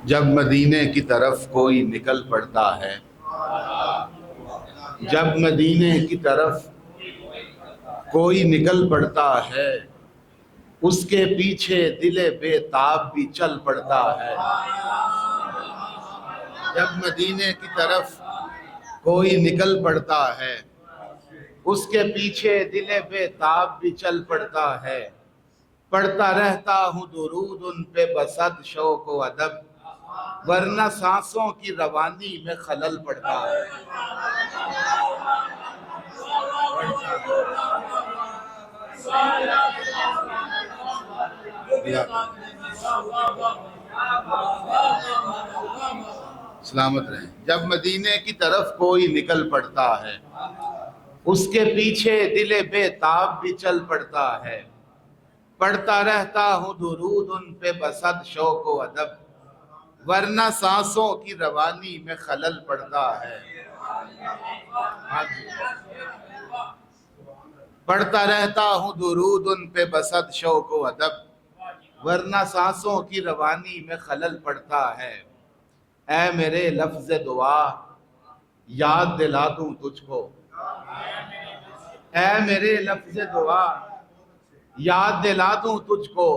جب مدینے کی طرف کوئی نکل پڑتا ہے، جب مدینے کی طرف کوئی نکل پڑتا ہے، اس کے پیچھے دل بے تاب بھی چل پڑتا ہے۔ جب مدینے کی طرف کوئی نکل پڑتا ہے، اس کے پیچھے دل بے تاب بھی چل پڑتا ہے۔ پڑھتا رہتا ہوں درود ان پہ بصد شوق و ادب، ورنہ سانسوں کی روانی میں خلل پڑتا ہے۔ سلامت رہیں۔ جب مدینے کی طرف کوئی نکل پڑتا ہے، اس کے پیچھے دل بے تاب بھی چل پڑتا ہے۔ پڑھتا رہتا ہوں درود ان پہ بصد شوق و ادب، ورنہ سانسوں کی روانی میں خلل پڑتا ہے۔ پڑھتا رہتا ہوں درود ان پہ بصد شوق و ادب، ورنہ سانسوں کی روانی میں خلل پڑتا ہے۔ اے میرے لفظ دعا یاد دلا دوں تجھ کو، اے میرے لفظ دعا یاد دلا دوں تجھ کو،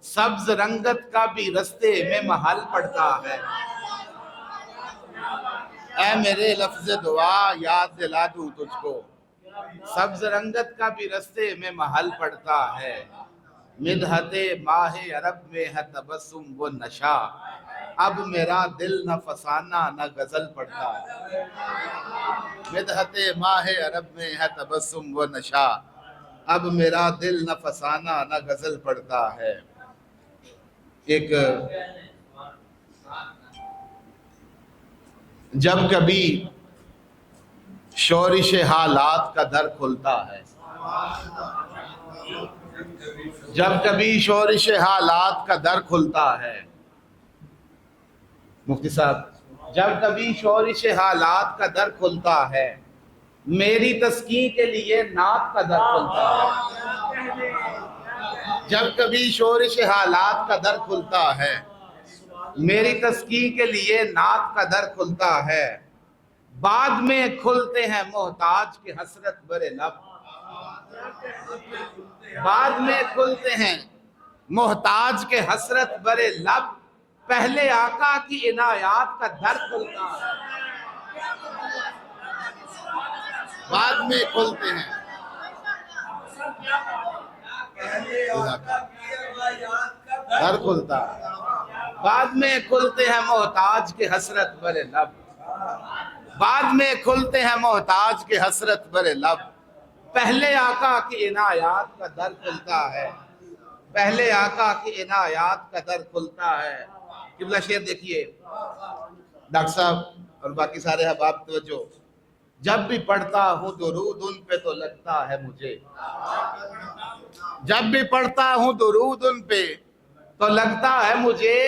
سبز رنگت کا بھی رستے میں محل پڑتا ہے۔ اے میرے لفظ دعا یاد دلا دوں تجھ کو، سبز رنگت کا بھی رستے میں محل پڑتا ہے۔ مدحت ماہ عرب میں ہے تبسم و نشا، اب میرا دل نہ فسانہ نہ غزل پڑتا ہے۔ مدحت ماہ عرب میں ہے تبسم و نشا، اب میرا دل نہ فسانہ نہ غزل پڑتا ہے۔ ایک جب کبھی شورش حالات کا در کھلتا ہے، جب کبھی شورش حالات کا در کھلتا ہے، مفتی صاحب، جب کبھی شورش حالات کا در کھلتا ہے، میری تسکین کے لیے نعت کا در کھلتا ہے۔ جب کبھی شورش حالات کا در کھلتا ہے، میری تسکین کے لیے نعت کا در کھلتا ہے۔ بعد میں کھلتے ہیں محتاج کے حسرت برے لب، بعد میں کھلتے ہیں محتاج کے حسرت برے لب، پہلے آقا کی عنایات کا در کھلتا ہے۔ بعد میں کھلتے ہیں در کھلتا ہے، بعد میں کھلتے ہیں محتاج کے حسرت برے لب، بعد میں کھلتے ہیں محتاج کے حسرت برے لب، پہلے آقا کی عنایات کا در کھلتا ہے، پہلے آقا کی عنایات کا در کھلتا ہے۔ قبلہ شیر دیکھیے ڈاکٹر صاحب اور باقی سارے احباب توجہ، جب بھی پڑھتا ہوں درود ان پہ تو لگتا ہے مجھے، جب بھی پڑھتا ہوں درود ان پہ تو لگتا ہے مجھے،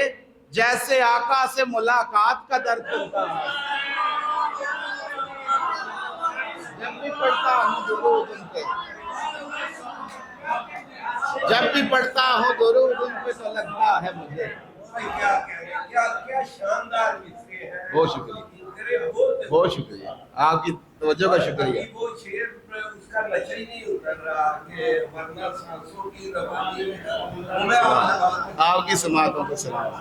جیسے آقا سے ملاقات کا در کھلتا ہے۔ جب بھی پڑھتا ہوں درود ان پہ، جب بھی پڑھتا ہوں درود ان پہ تو لگتا ہے مجھے۔ کیا شاندار مصرے ہیں۔ بہت شکریہ، بہت شکریہ، آپ کی توجہ کا شکریہ۔ وہ شعر اس کا نشہ ہی نہیں اتر رہا کہ ورنہ سانسوں کی روانی میں آپ کی سماعتوں کو سلام۔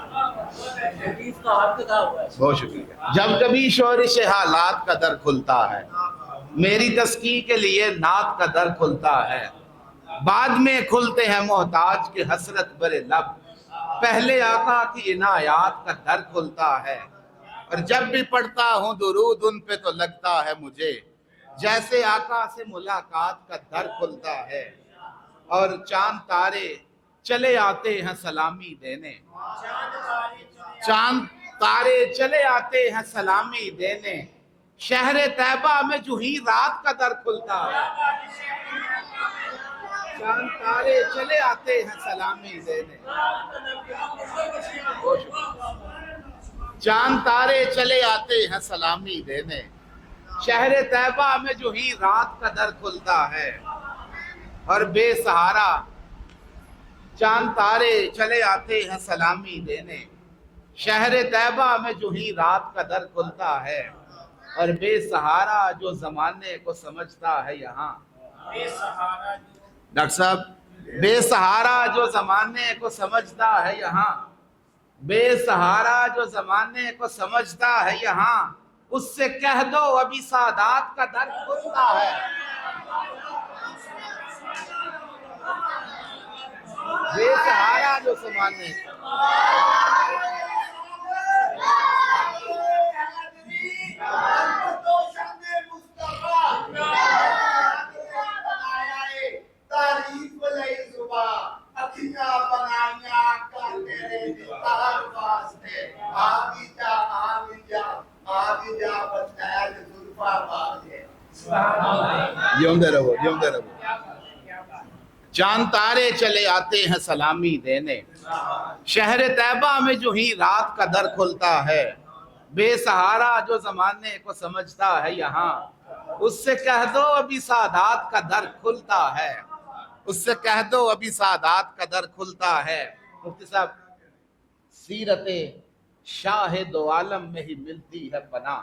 بہت شکریہ۔ جب کبھی شورش حالات کا در کھلتا ہے، میری تسکین کے لیے نعت کا در کھلتا ہے، بعد میں کھلتے ہیں محتاج کے حسرت برے لب، پہلے آقا کی عنایات کا در کھلتا ہے۔ اور جب بھی پڑھتا ہوں درود ان پہ تو لگتا ہے مجھے، جیسے آقا سے ملاقات کا در کھلتا ہے۔ اور چاند تارے چلے آتے ہیں سلامی دینے، چاند تارے چلے آتے ہیں سلامی دینے، شہر طیبہ میں جو ہی رات کا در کھلتا ہے۔ چاند تارے چلے آتے ہیں سلامی دینے، چاند تارے چلے آتے ہیں سلامی دینے، شہر طیبہ میں جو ہی رات کا در کھلتا ہے۔ اور بے سہارا چاند تارے چلے آتے ہیں سلامی دینے، شہر طیبہ میں جو ہی رات کا در کھلتا ہے، اور بے سہارا جو زمانے کو سمجھتا ہے یہاں۔ ڈاکٹر صاحب، بے سہارا جو زمانے کو سمجھتا ہے یہاں، بے سہارا جو زمانے کو سمجھتا ہے یہاں، اس سے کہہ دو ابھی سادات کا در کھلتا ہے۔ بے سہارا جو زمانے جیوندے رہو، جیوندے رہو۔ چاند تارے چلے آتے ہیں سلامی دینے، شہر طیبہ میں جو ہی رات کا در کھلتا ہے، بے سہارا جو زمانے کو سمجھتا ہے یہاں، اس سے کہہ دو ابھی سادات کا در کھلتا ہے، اس سے کہہ دو ابھی سادات کا در کھلتا ہے۔ مفتی صاحب، سیرت شاہ دو عالم میں ہی ملتی ہے پناہ،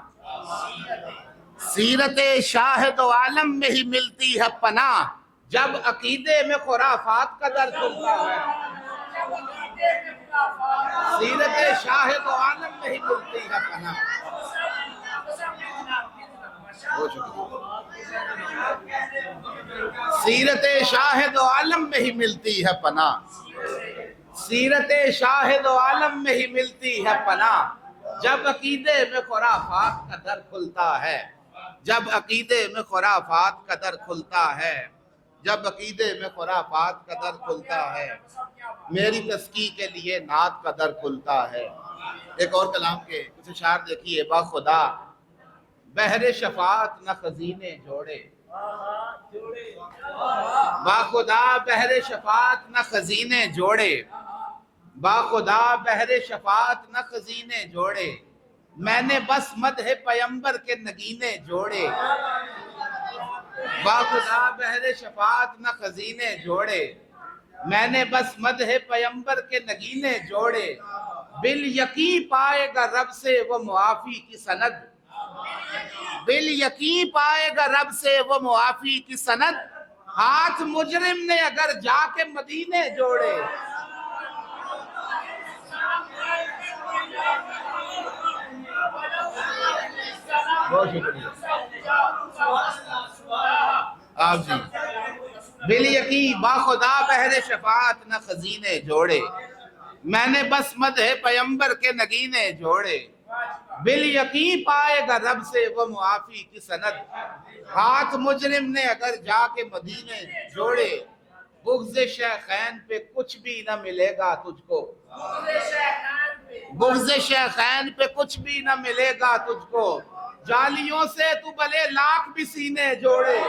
سیرت شاہ دو عالم میں ہی ملتی ہے پناہ، جب عقیدے میں خرافات کا در کھلتا ہے۔ سیرت شاہ دو عالم میں ہی ملتی ہے پناہ۔ سیرت شاہ دو عالم میں ہی ملتی ہے پناہ، سیرت شاہ دو عالم میں ہی ملتی ہے پناہ، جب عقیدے میں خرافات کا در کھلتا ہے، جب عقیدے میں خرافات کا در کھلتا ہے، جب عقیدے میں خرافات کا در کھلتا ہے، میری تزکی کے لیے نعت کا در کھلتا ہے۔ ایک اور کلام کے کچھ اشعار دیکھیے۔ با خدا بحر شفاعت نہ خزینے جوڑے، با خدا بحر شفاعت نہ خزینے جوڑے، با خدا بحر شفاعت نہ خزینے جوڑے، میں نے بس مدح پیمبر کے نگینے جوڑے، با خدا بحر شفاعت نہ خزینے جوڑے، میں نے بس مدح پیمبر کے نگینے جوڑے، بالیقین پائے گا رب سے وہ معافی کی سند، بالیقین پائے گا رب سے وہ معافی کی سند، ہاتھ مجرم نے اگر جا کے مدینے جوڑے۔ بہت شکریہ آپ جی۔ بالیقین با خدا بحر شفاعت نہ خزینے جوڑے، میں نے بس مدح پیمبر کے نگینے جوڑے، بالیقین پائے گا رب سے وہ معافی کی سند، ہاتھ مجرم نے اگر جا کے مدینے جوڑے، بغض شیخین پہ کچھ بھی نہ ملے گا تجھ کو، بغض شیخین پہ کچھ بھی نہ ملے گا تجھ کو، جالیوں سے تو بھلے لاکھ بھی سینے جوڑے،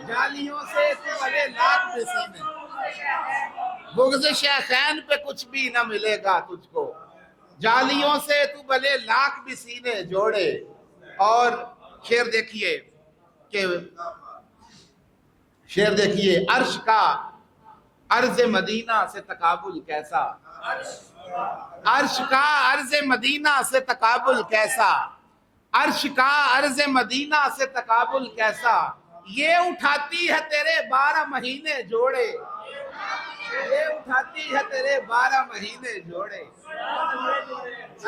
جالیوں سے تو بھلے لاکھ بھی سینے، بغض شیخین پہ کچھ بھی نہ ملے گا تجھ کو، جالیوں سے تو بھلے لاکھ بھی سینے جوڑے۔ اور شعر دیکھیے کہ شعر دیکھیے، عرش کا عرض مدینہ سے تقابل کیسا، عرش کا عرض مدینہ سے تقابل کیسا، عرش کا عرض مدینہ سے تقابل کیسا، یہ اٹھاتی ہے تیرے 12 مہینے جوڑے، یہ اٹھاتی ہے تیرے 12 مہینے جوڑے،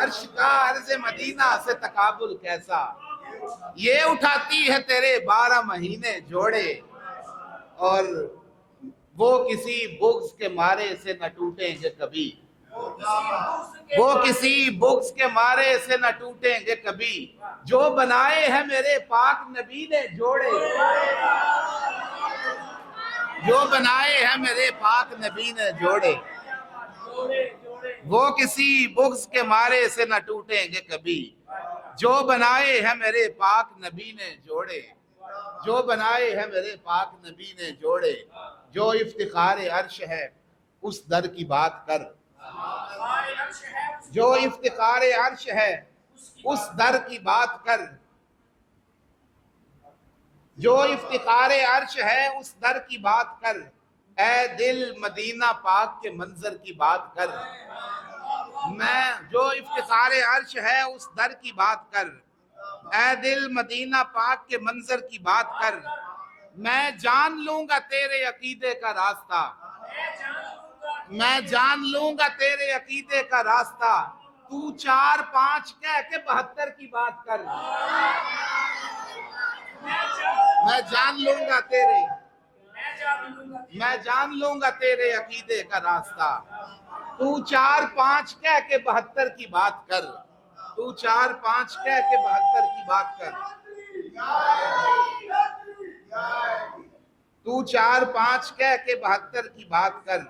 عرش کا عرض مدینہ سے تقابل کیسا، یہ اٹھاتی ہے تیرے 12 مہینے جوڑے، اور وہ کسی بغض کے مارے سے نہ ٹوٹیں گے کبھی، وہ کسی بغض کے مارے سے نہ ٹوٹیں گے کبھی، جو بنائے ہیں میرے پاک نبی نے جوڑے، جو بنائے ہیں میرے پاک نبی نے جوڑے، وہ کسی بغض کے مارے سے نہ ٹوٹیں گے کبھی، جو بنائے ہیں میرے پاک نبی نے جوڑے، جو بنائے ہیں میرے پاک نبی نے جوڑے، جو افتخار عرش ہے اس در کی بات کر، جو افتخار عرش ہے اس در کی بات کر، جو افتخار عرش ہے اس در کی بات کر، اے دل مدینہ پاک کے منظر کی بات کر، میں جو افتخار عرش ہے اس در کی بات کر، اے دل مدینہ پاک کے منظر کی بات کر، میں جان لوں گا تیرے عقیدے کا راستہ، میں جان لوں گا تیرے عقیدے کا راستہ، تو 4-5 کہہ کے 72 کی بات کر، میں جان لوں گا تیرے عقیدے کا راستہ، تو 4-5 کہہ کے 72 کی بات کر، تو 4-5 کہہ کے 72 کی بات کر، تو 4-5 کہہ کے 72 کی بات کر،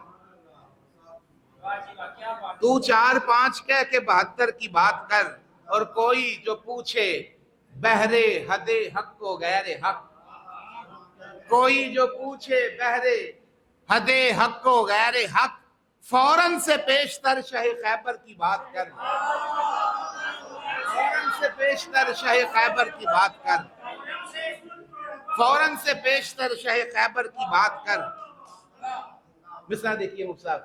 تو 4-5 کہہ کے 72 کی بات کر، اور کوئی جو پوچھے بہرے حد حق و غیر حق، کوئی جو پوچھے بہرے حد حق و غیر حق، فوراً سے پیشتر شہ خیبر کی بات کر، فوراً سے پیشتر شہ خیبر کی بات کر، فوراً سے پیشتر شہ خیبر کی بات کر۔ مثلا دیکھیے مفتی صاحب،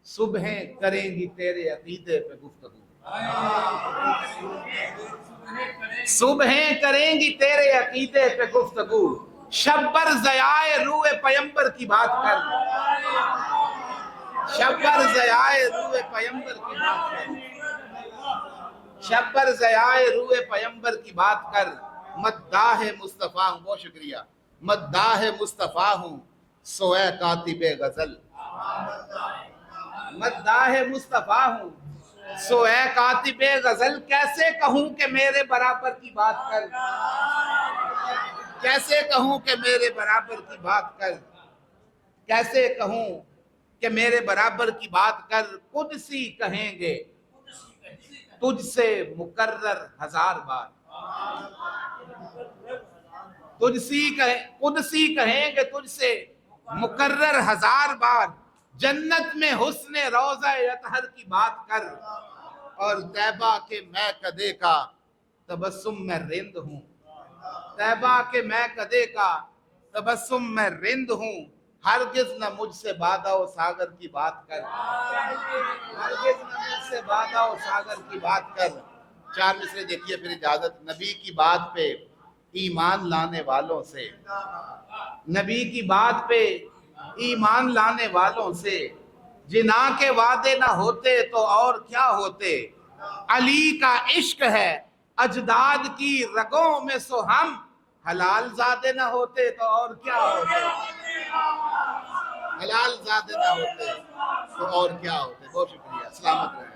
صبحیں کریں گی تیرے عقیدے پہ گفتگو، صبحیں کریں گی تیرے عقیدے پہ گفتگو، شبر ضیائے روح پیمبر کی بات کر، شبر ضیائے روح پیمبر کی بات کر، شبر ضیائے روح پیمبر کی بات کر، مداح مصطفیٰ ہوں، بہت شکریہ، مداح مصطفیٰ ہوں سوئے کاتب غزل، مداح مصطفیٰ ہوں سوئے کاتب غزل، کیسے کہوں کہ میرے برابر کی بات کر، کیسے کہوں کہ میرے برابر کی بات کر، کیسے کہوں کہ میرے برابر کی بات کر، قدسی کہیں گے تجھ سے مکرر 1000 بار، قدسی کہیں گے تجھ سے مکرر 1000 بار، جنت میں حسن روضہ اطہر کی بات کر، اور طیبہ کے میں کدے کا تبسم میں رند ہوں، طیبہ کے میں کدے کا تبسم میں رند ہوں، ہرگز نہ مجھ سے بادہ و ساغر کی بات کر، ہرگز نہ مجھ سے بادہ و ساغر کی بات کر۔ 4 مصرے دیکھیے پھر اجازت، نبی کی بات پہ ایمان لانے والوں سے، نبی کی بات پہ ایمان لانے والوں سے، جنا کے وعدے نہ ہوتے تو اور کیا ہوتے، علی کا عشق ہے اجداد کی رگوں میں، سو ہم حلال زادے نہ ہوتے تو اور کیا ہوتے، حلال زادے نہ ہوتے تو اور کیا ہوتے۔ بہت شکریہ، سلامت رہیں۔